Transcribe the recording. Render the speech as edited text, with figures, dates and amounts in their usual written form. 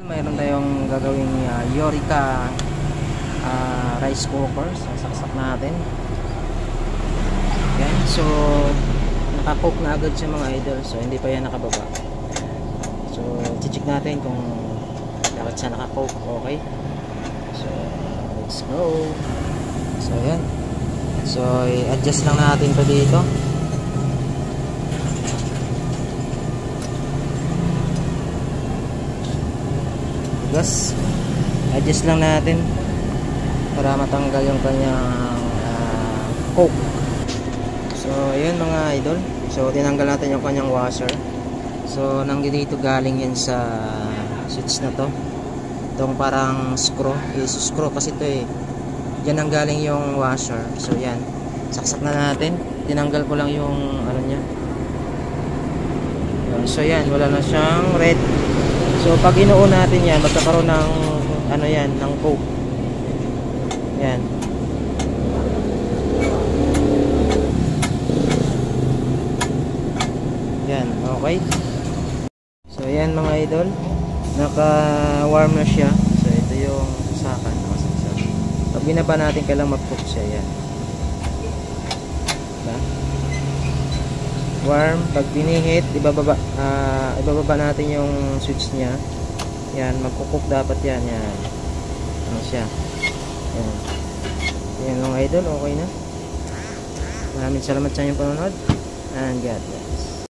Mayroon tayong gagawing Yorica rice cooker. Sasaksak natin. Yan. So naka-cook na agad siya mga idol. So hindi pa yan nakababa. So check natin kung bakit siya naka-cook. Okay. So let's go. So yan. So i-adjust lang natin to dito. Gas. Adjust lang natin para matanggal yung kanyang coke. So ayun mga idol. So tinanggal natin yung kanyang washer. So nandito galing yan sa switch na to. Itong parang screw. Screw kasi ito eh. Diyan ang galing yung washer. So yan. Saksak na natin. Tinanggal ko lang yung ano niya. So yan. Wala na siyang red. So pag inuun natin yan, magkakaroon ng ano yan, ng coke. Yan. Yan, okay. So yan mga idol, naka-warm na siya. So ito yung sakan, nakasaksak. Pag binaba natin, kailangan mag-cook siya. Yan. Diba? Warm, pag pinihit, ibababa natin yung switch niya. Yan, magkukuk dapat yan. Yan. Ano siya? Yan. Yan mga idol, okay na. Maraming salamat sa inyong panonood. And God bless.